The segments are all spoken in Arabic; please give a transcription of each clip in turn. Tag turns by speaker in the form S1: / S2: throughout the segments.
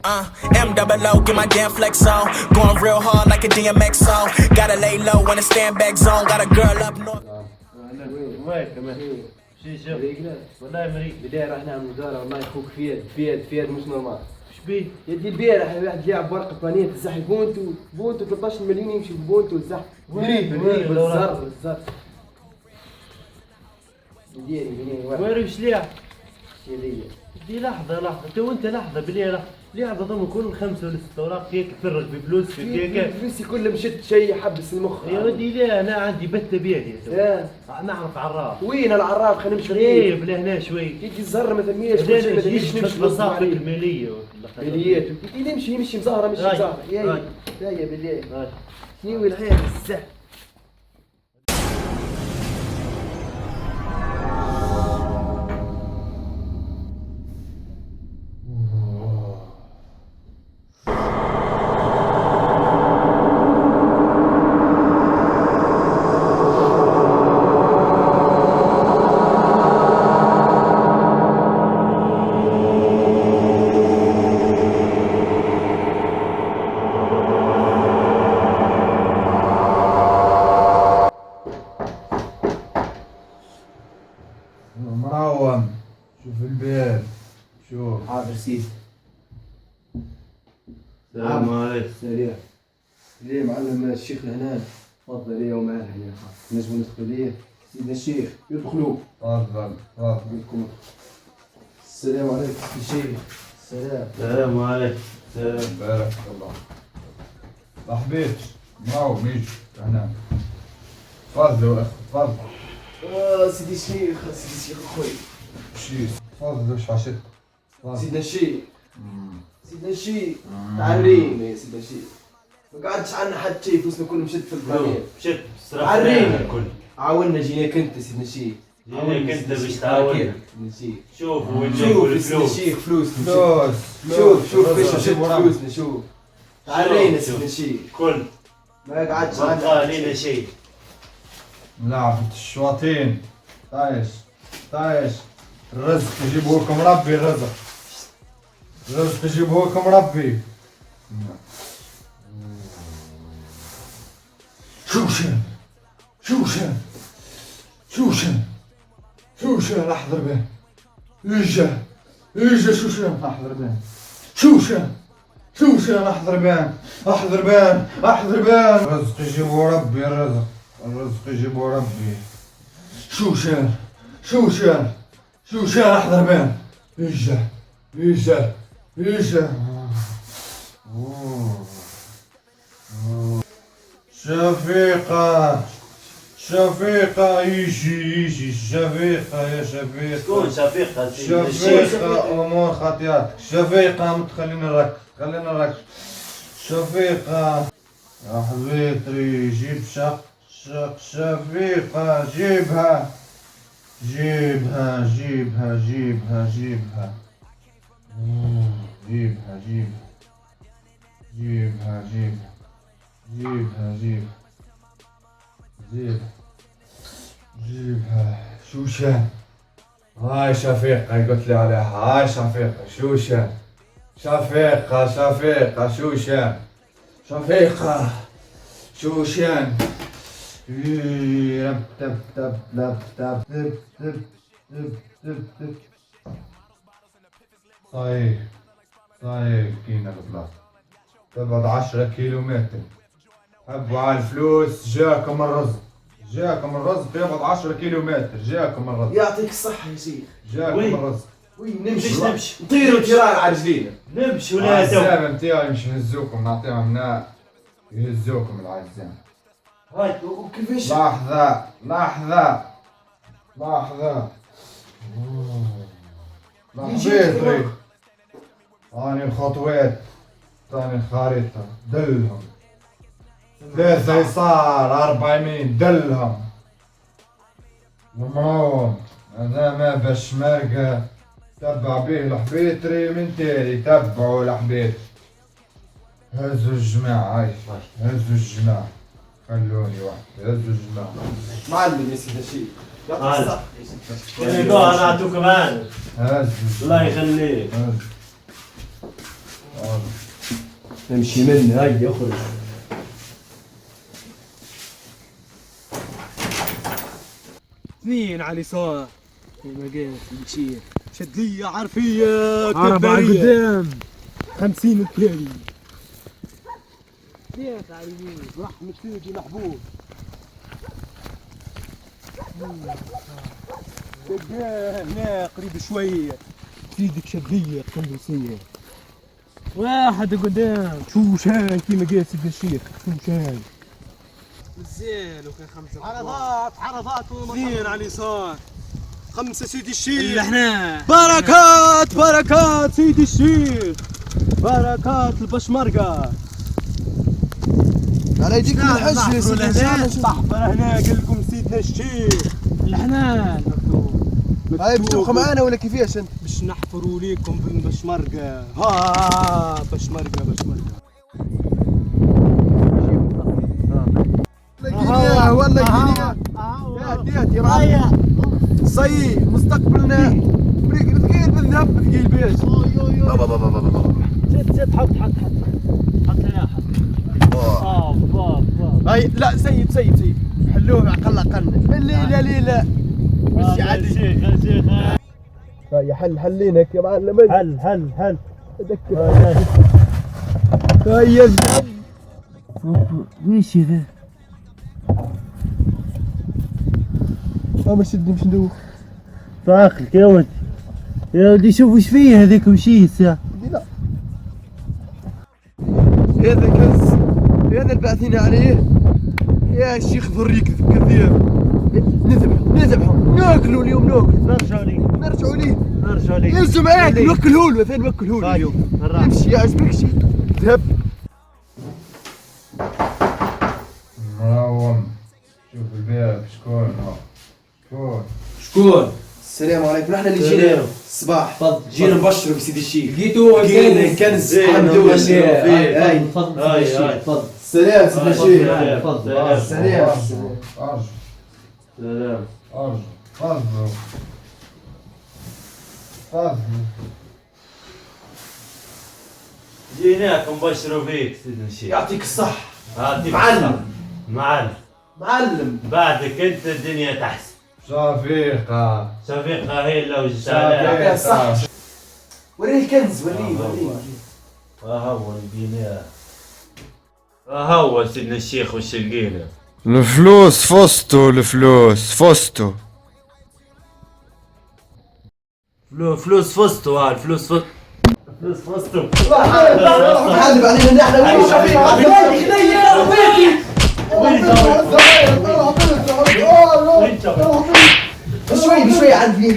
S1: M double O, get my damn flex on. Going real hard like a DMX song. Gotta lay low in a stand back zone. Got a girl up north.
S2: وين كمان؟ شو والله مريء.
S3: بداية راح نعمل مدارة والله اخوك فياد مش نورمال.
S2: ايش بيه؟
S3: يدي البارح واحد لعب ورقة ثانية تزحي بونتو 13 مليون يمشي بونتو الزحف.
S2: وين
S3: بالزر.
S2: وين وش ليه؟
S3: يدي
S2: دي لحظة تو انت لحظة بالليل لعبة ضمن كل 5 ولا 6 اوراق هيك تفرج بفلوس في هيك.
S3: فلوسي كلها مشت شيء حبس المخ.
S2: يا ودي ليه انا عندي بتة بيدي.
S3: ايه
S2: نعرف عراف.
S3: وين العراف خلينا نمشي
S2: ايه بلهنا شوي.
S3: يجي الزهرة مثلا 100
S2: نمشي مصافي المالية
S3: ماليات يمشي مزهرة مش مزهرة. يا بالليل. نيوي الحياة الزحف.
S4: مروان شوف البيت شوف.
S3: حاضر سيدي.
S2: السلام عليكم.
S3: سلام. ليه معلم الشيخ الهنان؟ تفضل ليه ومعاه هنا نجم ندخل ليه؟ سيدنا الشيخ يدخلوا.
S4: تفضل
S3: بكم. السلام عليكم الشيخ.
S2: السلام عليكم.
S4: سلام بارك الله. صاحبيت مروان ميجي هنا. تفضلوا اخي تفضل.
S3: سيدي الشيخ اخوي.
S4: شي تفضل وش عشت.
S3: سيدنا الشيخ تعرينا يا سيدنا الشيخ. ما قعدش عنا حد شيء فلوسنا كله مشت في القناه.
S2: مشت
S3: عرينا عاونا جيناك انت سيدنا الشيخ.
S2: جيناك انت باش تعاوننا. شوف
S3: سيدنا الشيخ فلوسنا. شوف فيش مشت فلوسنا شوف. تعرينا سيدنا الشيخ.
S2: كل
S3: ما قعدش
S2: ما
S3: عنا
S2: بقى لينا شيء.
S4: لعبة الشواطين. طايش الرزق يجيبه لكم ربي. الرزق يجيبه لكم ربي. شوشن احضر به. اجا شوشن احضر به. شوشن احضر به. الرزق يجيبه ربي. الرزق يجيبه ربي. شوشن احضر به. اجا شفيقة يجي شفيقة يا شفيقة.
S2: شكون شفيقة؟
S4: شفيقة أمور خطياتك. شفيقة متخلينا نركز. شفيقة يا حبيبتي جيب شق شفيقة جيبها. جيبها شوشان. هاي شفيقة قلت لي عليها. هاي شفيقة شوشان. شفيقة شوشان. صاير كينا البلاط. تبعد 10 كيلومتر. حبوا على الفلوس. جاكم الرزق يبعد 10 كيلومتر. جاكم الرزق.
S3: يعطيك الصحة يا شيخ.
S4: جاكم الرزق.
S3: وين نمشي نطيروا طيران على رجلينا.
S2: نمشي ولا
S4: العزام نتاعي مش يهزوكم. نعطيهم هنا يهزوكم العزام.
S3: هاي وكيفاش؟
S4: لحظة لحظة. هاني الخطوات. ثاني الخريطة. دلهم 3 يسار 4 يمين. دلهم مروان. هذا ما باش مرقة. تبع بيه الحبيتري من تالي. تبعوا الحبيتري. هزوا الجماعة. خلوني واحد. هزوا الجماعة.
S3: معلم يا سيدي الشيخ. يعطيك الصحة يا سيدي.
S2: انا اعطوك معانا.
S4: هزوا
S2: الله يخليك.
S3: امشي مني هيا اخرج.
S5: اثنين على اليسار ما قال بشير شدية عرفية
S2: عرب على
S5: قدام 50 التالي ليك على اليمين رحمة تيجي محبوب تلقاه هنا قريب شوية سيدك شدية قندوسية واحد قدام شوشان كيما قال سيدنا الشيخ شوشان مزيان وكان خمسة عرضات اثنين على اليسار خمسة سيدي الشيخ احنا بركات سيدي الشيخ بركات البشمرقة
S3: على يديك الحج يا سيدي
S5: صحبة هنا قال لكم سيدنا الشيخ الحنان
S3: هاي بتوخى معانا ولا كيفاش انت؟
S5: باش نحفروا ليكم بالبشمرقة ها بشمرقة
S3: والله جينيا يا يا معلم صي مستقبلنا ثقيل بالذهب ثقيل بيش
S2: زيد حط هنا حط
S3: هاي لا سيب حلوه اقل لا مش عادي يا حلينك يا معلم
S2: حل
S3: اذكر هيا الذهب
S2: ويش ذا
S3: مش ندوخ
S2: فاخلك يا ولدي شوف وش فيه هذيك وشي الساعة
S3: لا هذا كنز هذا البعثين عليه يا شيخ ذريك كذاب نذبحه ناكلوا اليوم نرجعوا ليه يلزم اكل نوكلوا له مثلا نوكلوا له اليوم امشي يا عجبك شيء ذهب
S4: منوم شوف الباب شكون
S3: السلام عليكم نحن اللي جينا الصباح جينا نبشروا بسيدي الشيخ
S5: لقيتوا
S3: كنز حمدوه هاي تفضل السلام سيدي الشيخ
S2: تفضل
S3: السلام
S4: أرجو تفضلوا
S2: جيناك نبشروا فيك سيدنا الشيخ
S3: يعطيك الصح
S2: هاتي
S3: معلم
S2: بعدك انت الدنيا تحسن
S4: شفيقة
S2: هي لو جيت
S3: يعطيها الصح وريه الكنز وريه
S2: هو لقيناه هو سيدنا الشيخ وش لقينا
S4: الفلوس فزتوا
S2: فلوس فزتوا الفلوس فزتوا
S3: حالب علينا نحن بشوي عندي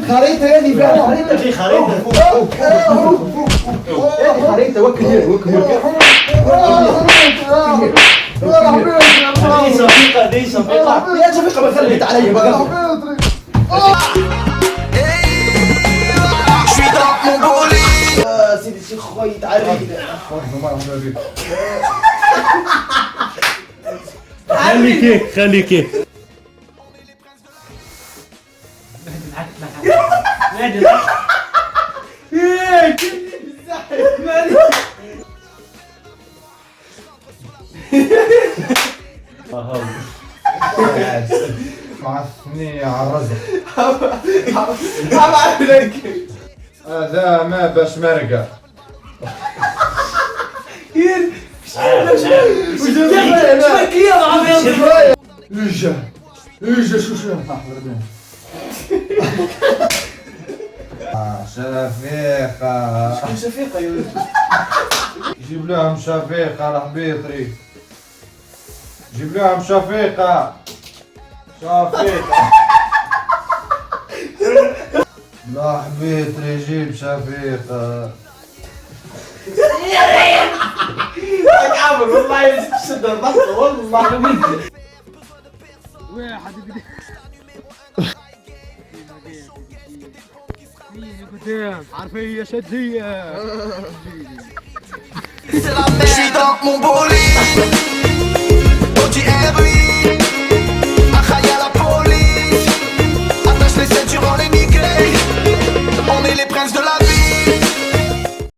S3: خريطة هذه فيها خريطة في خريطة وكل
S2: دي صفيقة
S3: يا شفيقة ما خليت علي بقى سيدي الشيخ خويت علي
S2: خلي كيك
S4: مع الثنية على الرزق
S3: عليك
S4: هذا ما باش مرقة
S3: ايجا شو
S4: شفيقة
S3: شفيقة يا ولد
S4: جيب لهم شفيقة الحبيطري جيب لهم شفيقة لا حبيطري جيب شفيقة
S3: عامر والله شد الضغط والله
S5: واحد قدام عرفية شدية
S1: Je suis dans mon bolide. OG every